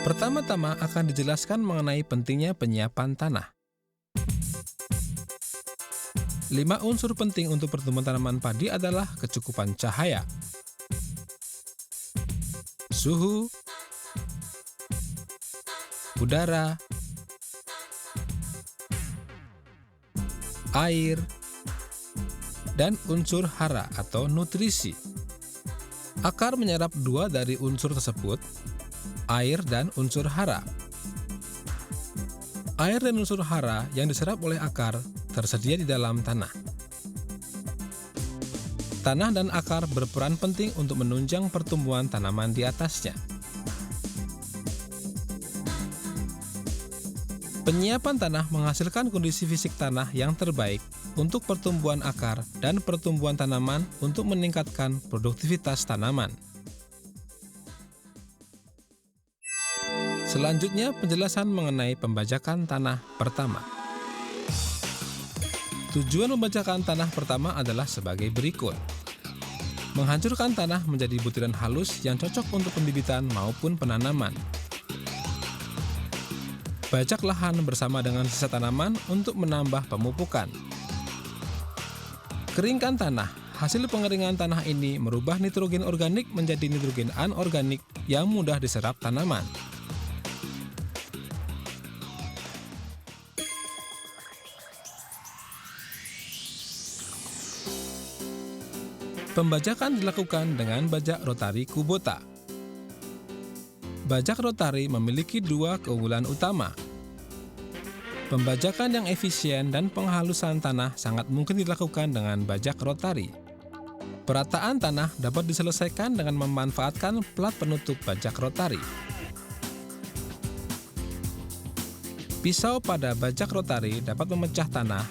Pertama-tama akan dijelaskan mengenai pentingnya penyiapan tanah. 5 unsur penting untuk pertumbuhan tanaman padi adalah kecukupan cahaya, suhu, udara, air, dan unsur hara atau nutrisi. Akar menyerap 2 dari unsur tersebut, air dan unsur hara. Air dan unsur hara yang diserap oleh akar tersedia di dalam tanah. Tanah dan akar berperan penting untuk menunjang pertumbuhan tanaman di atasnya. Penyiapan tanah menghasilkan kondisi fisik tanah yang terbaik untuk pertumbuhan akar dan pertumbuhan tanaman untuk meningkatkan produktivitas tanaman. Selanjutnya, penjelasan mengenai pembajakan tanah pertama. Tujuan pembajakan tanah pertama adalah sebagai berikut. Menghancurkan tanah menjadi butiran halus yang cocok untuk pembibitan maupun penanaman. Bajak lahan bersama dengan sisa tanaman untuk menambah pemupukan. Keringkan tanah. Hasil pengeringan tanah ini merubah nitrogen organik menjadi nitrogen anorganik yang mudah diserap tanaman. Pembajakan dilakukan dengan bajak rotari Kubota. Bajak rotari memiliki 2 keunggulan utama. Pembajakan yang efisien dan penghalusan tanah sangat mungkin dilakukan dengan bajak rotari. Perataan tanah dapat diselesaikan dengan memanfaatkan plat penutup bajak rotari. Pisau pada bajak rotari dapat memecah tanah,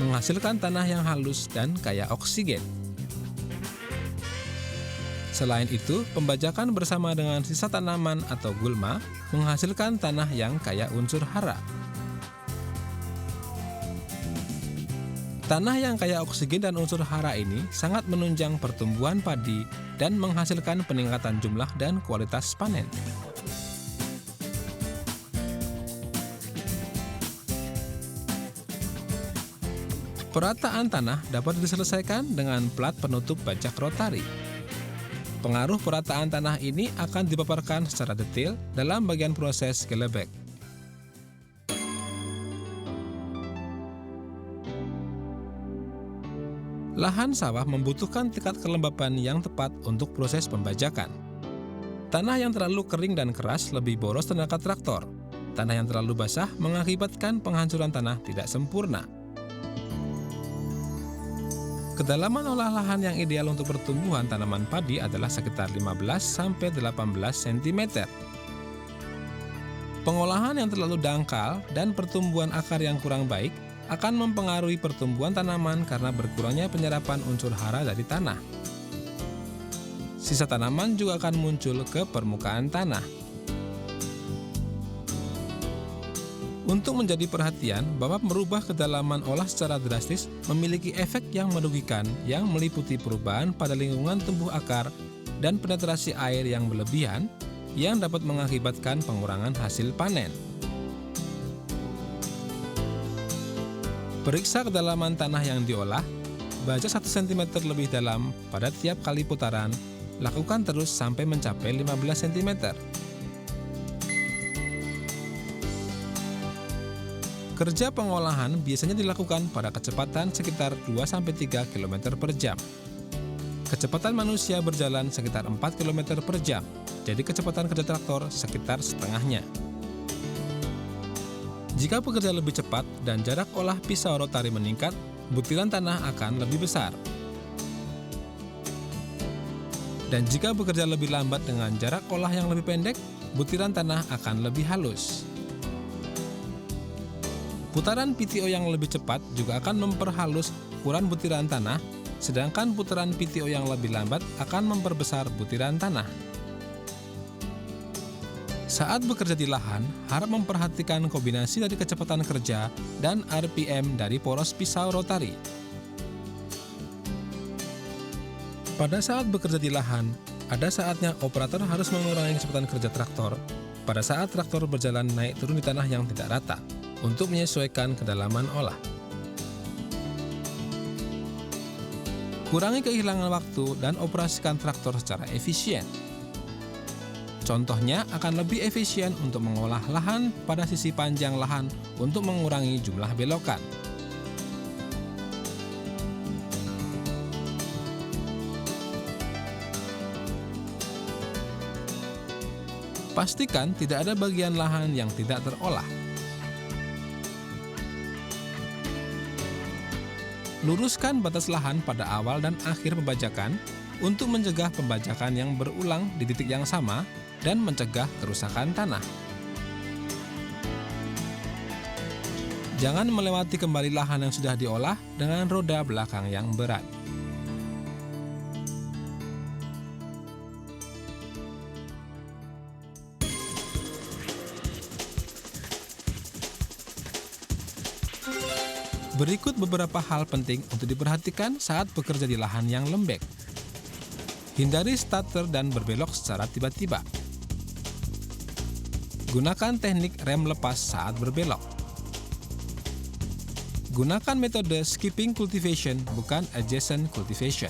menghasilkan tanah yang halus dan kaya oksigen. Selain itu, pembajakan bersama dengan sisa tanaman atau gulma menghasilkan tanah yang kaya unsur hara. Tanah yang kaya oksigen dan unsur hara ini sangat menunjang pertumbuhan padi dan menghasilkan peningkatan jumlah dan kualitas panen. Perataan tanah dapat diselesaikan dengan plat penutup bajak rotari. Pengaruh perataan tanah ini akan dipaparkan secara detail dalam bagian proses gelebek. Lahan sawah membutuhkan tingkat kelembapan yang tepat untuk proses pembajakan. Tanah yang terlalu kering dan keras lebih boros tenaga traktor. Tanah yang terlalu basah mengakibatkan penghancuran tanah tidak sempurna. Kedalaman olah lahan yang ideal untuk pertumbuhan tanaman padi adalah sekitar 15–18 cm. Pengolahan yang terlalu dangkal dan pertumbuhan akar yang kurang baik akan mempengaruhi pertumbuhan tanaman karena berkurangnya penyerapan unsur hara dari tanah. Sisa tanaman juga akan muncul ke permukaan tanah. Untuk menjadi perhatian bahwa merubah kedalaman olah secara drastis memiliki efek yang merugikan yang meliputi perubahan pada lingkungan tumbuh akar dan penetrasi air yang berlebihan yang dapat mengakibatkan pengurangan hasil panen. Periksa kedalaman tanah yang diolah, baja 1 cm lebih dalam pada tiap kali putaran, lakukan terus sampai mencapai 15 cm. Kerja pengolahan biasanya dilakukan pada kecepatan sekitar 2–3 km per jam. Kecepatan manusia berjalan sekitar 4 km per jam, jadi kecepatan kerja traktor sekitar setengahnya. Jika bekerja lebih cepat dan jarak olah pisau rotari meningkat, butiran tanah akan lebih besar. Dan jika bekerja lebih lambat dengan jarak olah yang lebih pendek, butiran tanah akan lebih halus. Putaran PTO yang lebih cepat juga akan memperhalus ukuran butiran tanah, sedangkan putaran PTO yang lebih lambat akan memperbesar butiran tanah. Saat bekerja di lahan, harap memperhatikan kombinasi dari kecepatan kerja dan RPM dari poros pisau rotari. Pada saat bekerja di lahan, ada saatnya operator harus mengurangi kecepatan kerja traktor pada saat traktor berjalan naik turun di tanah yang tidak rata untuk menyesuaikan kedalaman olah. Kurangi kehilangan waktu dan operasikan traktor secara efisien. Contohnya akan lebih efisien untuk mengolah lahan pada sisi panjang lahan untuk mengurangi jumlah belokan. Pastikan tidak ada bagian lahan yang tidak terolah. Luruskan batas lahan pada awal dan akhir pembajakan untuk mencegah pembajakan yang berulang di titik yang sama dan mencegah kerusakan tanah. Jangan melewati kembali lahan yang sudah diolah dengan roda belakang yang berat. Berikut beberapa hal penting untuk diperhatikan saat bekerja di lahan yang lembek. Hindari stutter dan berbelok secara tiba-tiba. Gunakan teknik rem lepas saat berbelok. Gunakan metode skipping cultivation, bukan adjacent cultivation.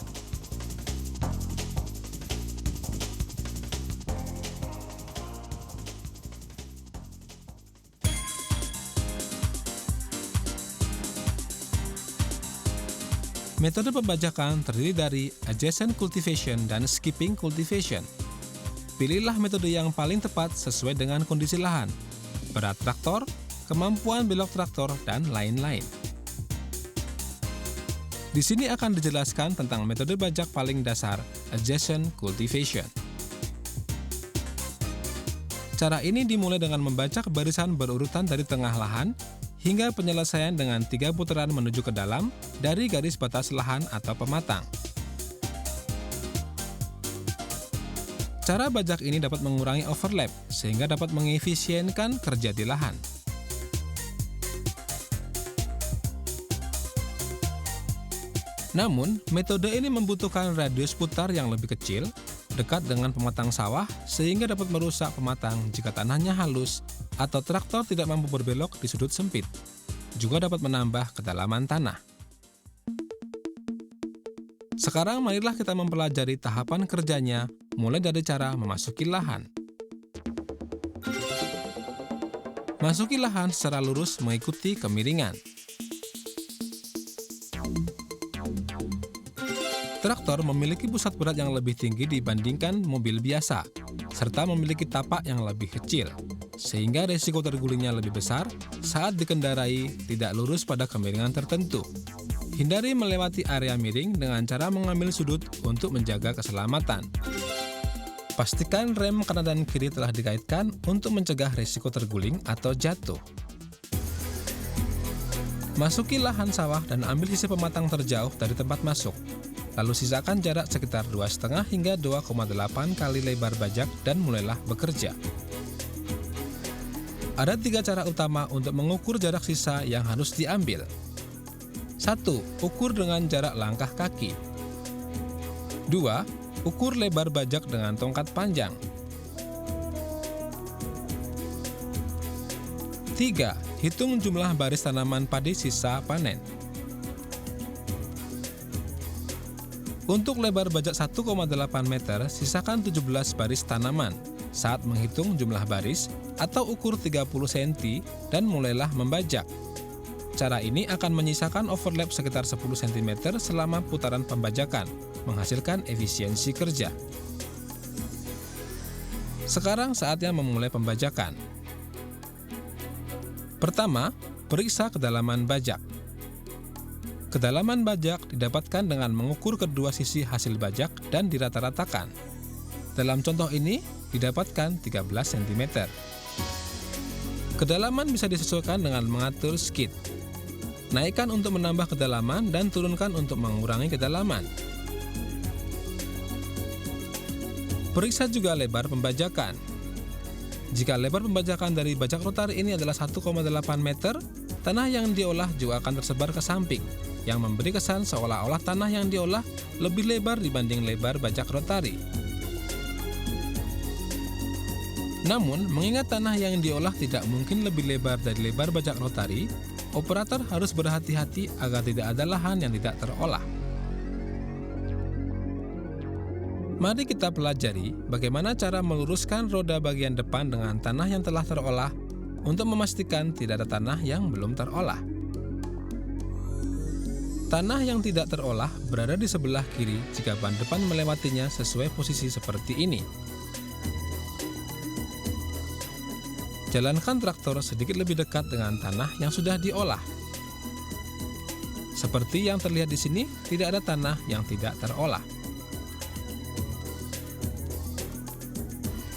Metode pembajakan terdiri dari adjacent cultivation dan skipping cultivation. Pilihlah metode yang paling tepat sesuai dengan kondisi lahan, berat traktor, kemampuan belok traktor, dan lain-lain. Di sini akan dijelaskan tentang metode bajak paling dasar, adjacent cultivation. Cara ini dimulai dengan membajak barisan berurutan dari tengah lahan hingga penyelesaian dengan 3 putaran menuju ke dalam dari garis batas lahan atau pematang. Cara bajak ini dapat mengurangi overlap sehingga dapat mengefisienkan kerja di lahan. Namun, metode ini membutuhkan radius putar yang lebih kecil, dekat dengan pematang sawah, sehingga dapat merusak pematang jika tanahnya halus atau traktor tidak mampu berbelok di sudut sempit. Juga dapat menambah kedalaman tanah. Sekarang marilah kita mempelajari tahapan kerjanya, mulai dari cara memasuki lahan. Masuki lahan secara lurus mengikuti kemiringan. Traktor memiliki pusat berat yang lebih tinggi dibandingkan mobil biasa, serta memiliki tapak yang lebih kecil, sehingga risiko tergulingnya lebih besar saat dikendarai tidak lurus pada kemiringan tertentu. Hindari melewati area miring dengan cara mengambil sudut untuk menjaga keselamatan. Pastikan rem kanan dan kiri telah dikaitkan untuk mencegah risiko terguling atau jatuh. Masuki lahan sawah dan ambil sisi pematang terjauh dari tempat masuk. Lalu sisakan jarak sekitar 2,5 hingga 2,8 kali lebar bajak dan mulailah bekerja. Ada 3 cara utama untuk mengukur jarak sisa yang harus diambil. 1. Ukur dengan jarak langkah kaki. 2. Ukur lebar bajak dengan tongkat panjang. 3. Hitung jumlah baris tanaman padi sisa panen. Untuk lebar bajak 1,8 meter, sisakan 17 baris tanaman saat menghitung jumlah baris atau ukur 30 cm dan mulailah membajak. Cara ini akan menyisakan overlap sekitar 10 cm selama putaran pembajakan, menghasilkan efisiensi kerja. Sekarang saatnya memulai pembajakan. Pertama, periksa kedalaman bajak. Kedalaman bajak didapatkan dengan mengukur kedua sisi hasil bajak dan dirata-ratakan. Dalam contoh ini, didapatkan 13 cm. Kedalaman bisa disesuaikan dengan mengatur skid. Naikkan untuk menambah kedalaman dan turunkan untuk mengurangi kedalaman. Periksa juga lebar pembajakan. Jika lebar pembajakan dari bajak rotari ini adalah 1,8 meter, tanah yang diolah juga akan tersebar ke samping, yang memberi kesan seolah-olah tanah yang diolah lebih lebar dibanding lebar bajak rotari. Namun, mengingat tanah yang diolah tidak mungkin lebih lebar dari lebar bajak rotari, operator harus berhati-hati agar tidak ada lahan yang tidak terolah. Mari kita pelajari bagaimana cara meluruskan roda bagian depan dengan tanah yang telah terolah untuk memastikan tidak ada tanah yang belum terolah. Tanah yang tidak terolah berada di sebelah kiri jika ban depan melewatinya sesuai posisi seperti ini. Jalankan traktor sedikit lebih dekat dengan tanah yang sudah diolah. Seperti yang terlihat di sini, tidak ada tanah yang tidak terolah.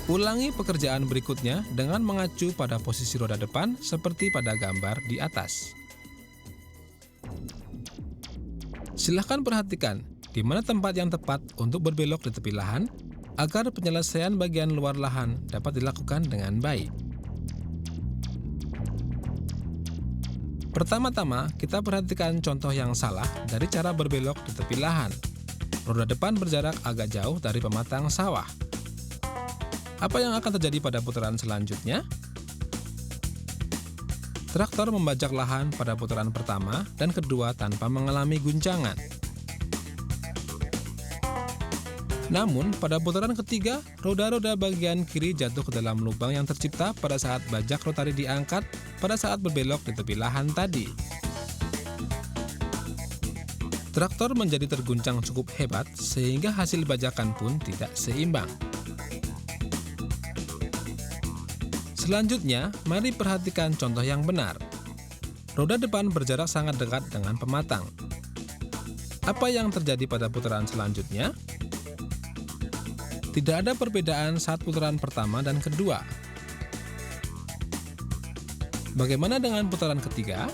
Ulangi pekerjaan berikutnya dengan mengacu pada posisi roda depan seperti pada gambar di atas. Silahkan perhatikan di mana tempat yang tepat untuk berbelok di tepi lahan agar penyelesaian bagian luar lahan dapat dilakukan dengan baik. Pertama-tama, kita perhatikan contoh yang salah dari cara berbelok di tepi lahan. Roda depan berjarak agak jauh dari pematang sawah. Apa yang akan terjadi pada putaran selanjutnya? Traktor membajak lahan pada putaran pertama dan kedua tanpa mengalami guncangan. Namun, pada putaran ketiga, roda-roda bagian kiri jatuh ke dalam lubang yang tercipta pada saat bajak rotari diangkat pada saat berbelok di tepi lahan tadi. Traktor menjadi terguncang cukup hebat sehingga hasil bajakan pun tidak seimbang. Selanjutnya, mari perhatikan contoh yang benar. Roda depan berjarak sangat dekat dengan pematang. Apa yang terjadi pada putaran selanjutnya? Tidak ada perbedaan saat putaran pertama dan kedua. Bagaimana dengan putaran ketiga?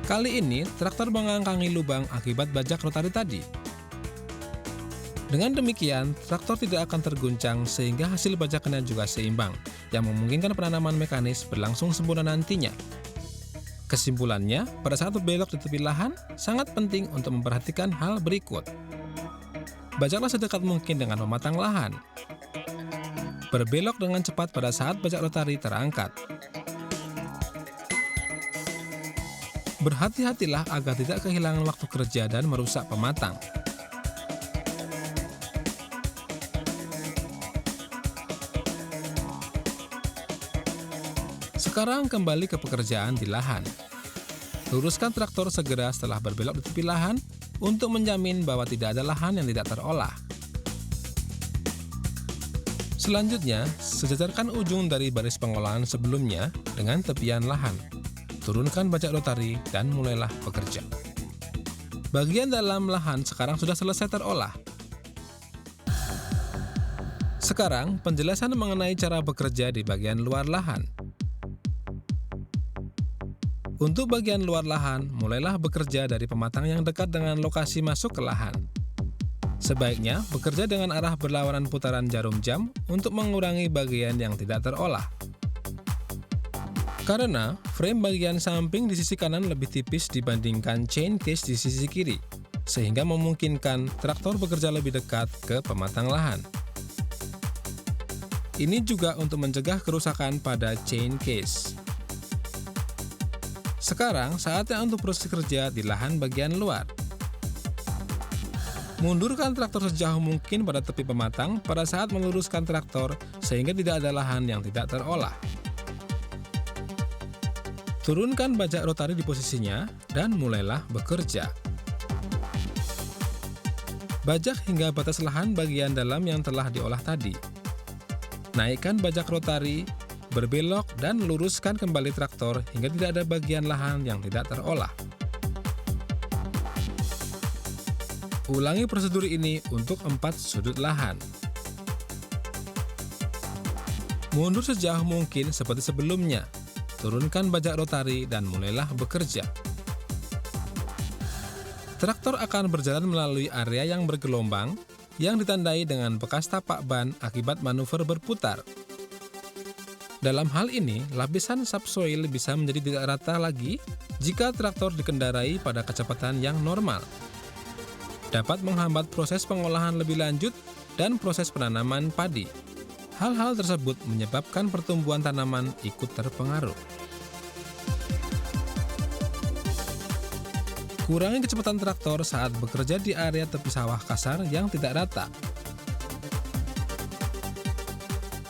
Kali ini, traktor mengangkangi lubang akibat bajak rotari tadi. Dengan demikian, traktor tidak akan terguncang sehingga hasil bajakannya juga seimbang, yang memungkinkan penanaman mekanis berlangsung sempurna nantinya. Kesimpulannya, pada saat berbelok di tepi lahan, sangat penting untuk memperhatikan hal berikut. Bajaklah sedekat mungkin dengan pematang lahan. Berbelok dengan cepat pada saat bajak rotari terangkat. Berhati-hatilah agar tidak kehilangan waktu kerja dan merusak pematang. Sekarang kembali ke pekerjaan di lahan. Luruskan traktor segera setelah berbelok di tepi lahan untuk menjamin bahwa tidak ada lahan yang tidak terolah. Selanjutnya, sejajarkan ujung dari baris pengolahan sebelumnya dengan tepian lahan. Turunkan bajak rotari dan mulailah bekerja. Bagian dalam lahan sekarang sudah selesai terolah. Sekarang, penjelasan mengenai cara bekerja di bagian luar lahan. Untuk bagian luar lahan, mulailah bekerja dari pematang yang dekat dengan lokasi masuk ke lahan. Sebaiknya bekerja dengan arah berlawanan putaran jarum jam untuk mengurangi bagian yang tidak terolah. Karena frame bagian samping di sisi kanan lebih tipis dibandingkan chain case di sisi kiri, sehingga memungkinkan traktor bekerja lebih dekat ke pematang lahan. Ini juga untuk mencegah kerusakan pada chain case. Sekarang saatnya untuk proses kerja di lahan bagian luar. Mundurkan traktor sejauh mungkin pada tepi pematang pada saat meluruskan traktor sehingga tidak ada lahan yang tidak terolah. Turunkan bajak rotari di posisinya dan mulailah bekerja. Bajak hingga batas lahan bagian dalam yang telah diolah tadi. Naikkan bajak rotari, berbelok dan luruskan kembali traktor hingga tidak ada bagian lahan yang tidak terolah. Ulangi prosedur ini untuk 4 sudut lahan. Mundur sejauh mungkin seperti sebelumnya. Turunkan bajak rotari dan mulailah bekerja. Traktor akan berjalan melalui area yang bergelombang yang ditandai dengan bekas tapak ban akibat manuver berputar. Dalam hal ini, lapisan subsoil bisa menjadi tidak rata lagi jika traktor dikendarai pada kecepatan yang normal. Dapat menghambat proses pengolahan lebih lanjut dan proses penanaman padi. Hal-hal tersebut menyebabkan pertumbuhan tanaman ikut terpengaruh. Kurangi kecepatan traktor saat bekerja di area tepi sawah kasar yang tidak rata.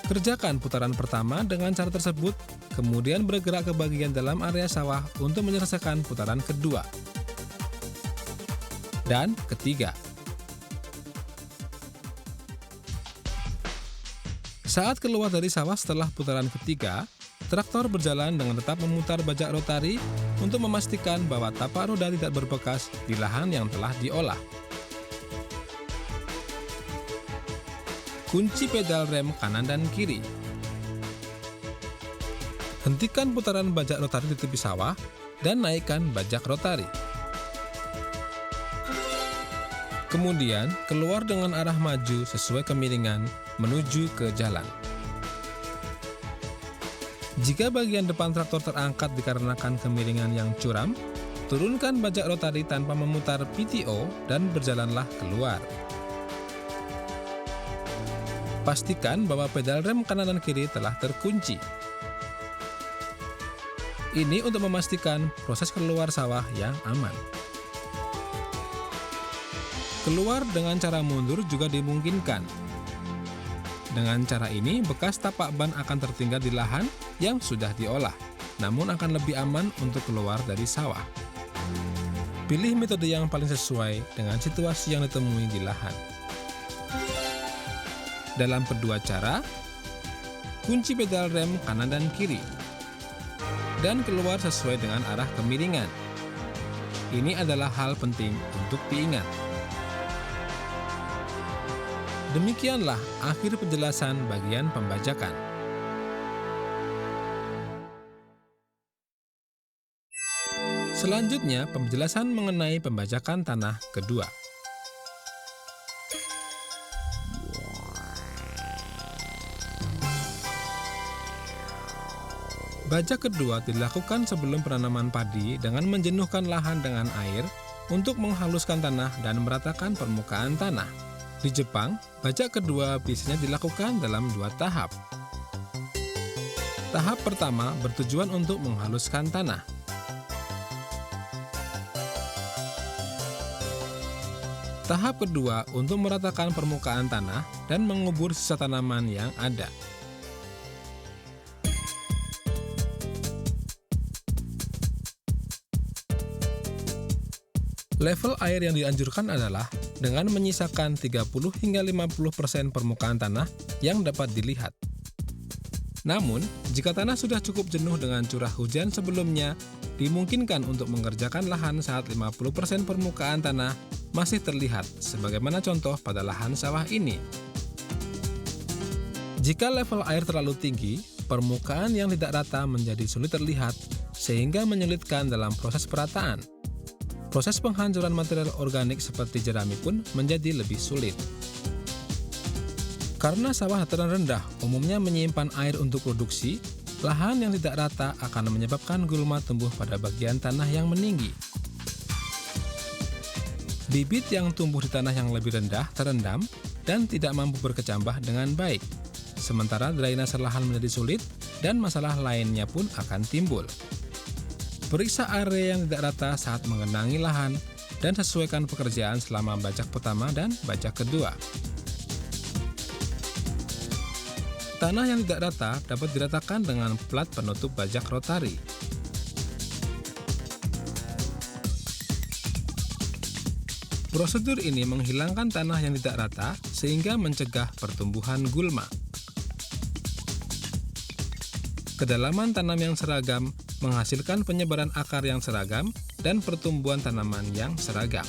Kerjakan putaran pertama dengan cara tersebut, kemudian bergerak ke bagian dalam area sawah untuk menyelesaikan putaran kedua dan ketiga. Saat keluar dari sawah setelah putaran ketiga, traktor berjalan dengan tetap memutar bajak rotari untuk memastikan bahwa tapak roda tidak berbekas di lahan yang telah diolah. Kunci pedal rem kanan dan kiri. Hentikan putaran bajak rotari di tepi sawah dan naikkan bajak rotari. Kemudian, keluar dengan arah maju sesuai kemiringan menuju ke jalan. Jika bagian depan traktor terangkat dikarenakan kemiringan yang curam, turunkan bajak rotari tanpa memutar PTO dan berjalanlah keluar. Pastikan bahwa pedal rem kanan dan kiri telah terkunci. Ini untuk memastikan proses keluar sawah yang aman. Keluar dengan cara mundur juga dimungkinkan. Dengan cara ini, bekas tapak ban akan tertinggal di lahan yang sudah diolah, namun akan lebih aman untuk keluar dari sawah. Pilih metode yang paling sesuai dengan situasi yang ditemui di lahan. Dalam kedua cara, kunci pedal rem kanan dan kiri, dan keluar sesuai dengan arah kemiringan. Ini adalah hal penting untuk diingat. Demikianlah akhir penjelasan bagian pembajakan. Selanjutnya, penjelasan mengenai pembajakan tanah kedua. Bajak kedua dilakukan sebelum penanaman padi dengan menjenuhkan lahan dengan air untuk menghaluskan tanah dan meratakan permukaan tanah. Di Jepang, bajak kedua biasanya dilakukan dalam 2 tahap. Tahap pertama bertujuan untuk menghaluskan tanah. Tahap kedua untuk meratakan permukaan tanah dan mengubur sisa tanaman yang ada. Level air yang dianjurkan adalah dengan menyisakan 30 hingga 50% permukaan tanah yang dapat dilihat. Namun, jika tanah sudah cukup jenuh dengan curah hujan sebelumnya, dimungkinkan untuk mengerjakan lahan saat 50% permukaan tanah masih terlihat, sebagaimana contoh pada lahan sawah ini. Jika level air terlalu tinggi, permukaan yang tidak rata menjadi sulit terlihat, sehingga menyulitkan dalam proses perataan. Proses penghancuran material organik seperti jerami pun menjadi lebih sulit. Karena sawah dataran rendah umumnya menyimpan air untuk produksi, lahan yang tidak rata akan menyebabkan gulma tumbuh pada bagian tanah yang meninggi. Bibit yang tumbuh di tanah yang lebih rendah terendam dan tidak mampu berkecambah dengan baik, sementara drainase lahan menjadi sulit dan masalah lainnya pun akan timbul. Periksa area yang tidak rata saat mengenangi lahan dan sesuaikan pekerjaan selama bajak pertama dan bajak kedua. Tanah yang tidak rata dapat diratakan dengan plat penutup bajak rotari. Prosedur ini menghilangkan tanah yang tidak rata sehingga mencegah pertumbuhan gulma. Kedalaman tanam yang seragam menghasilkan penyebaran akar yang seragam dan pertumbuhan tanaman yang seragam.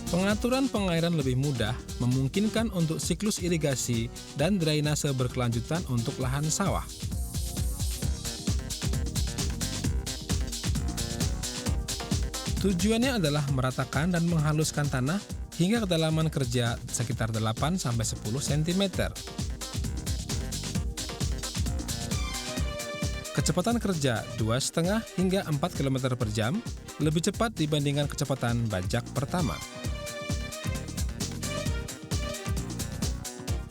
Pengaturan pengairan lebih mudah memungkinkan untuk siklus irigasi dan drainase berkelanjutan untuk lahan sawah. Tujuannya adalah meratakan dan menghaluskan tanah hingga kedalaman kerja sekitar 8-10 cm. Kecepatan kerja 2,5 hingga 4 km per jam lebih cepat dibandingkan kecepatan bajak pertama.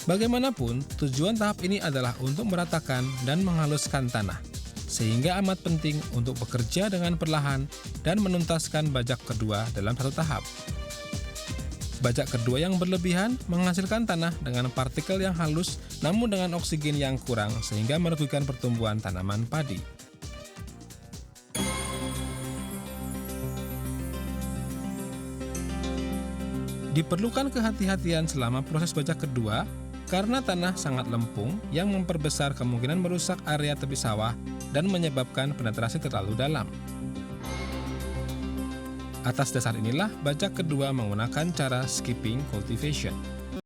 Bagaimanapun, tujuan tahap ini adalah untuk meratakan dan menghaluskan tanah, sehingga amat penting untuk bekerja dengan perlahan dan menuntaskan bajak kedua dalam satu tahap. Bajak kedua yang berlebihan menghasilkan tanah dengan partikel yang halus namun dengan oksigen yang kurang sehingga merugikan pertumbuhan tanaman padi. Diperlukan kehati-hatian selama proses bajak kedua karena tanah sangat lempung yang memperbesar kemungkinan merusak area tepi sawah dan menyebabkan penetrasi terlalu dalam. Atas dasar inilah bajak kedua menggunakan cara skipping cultivation.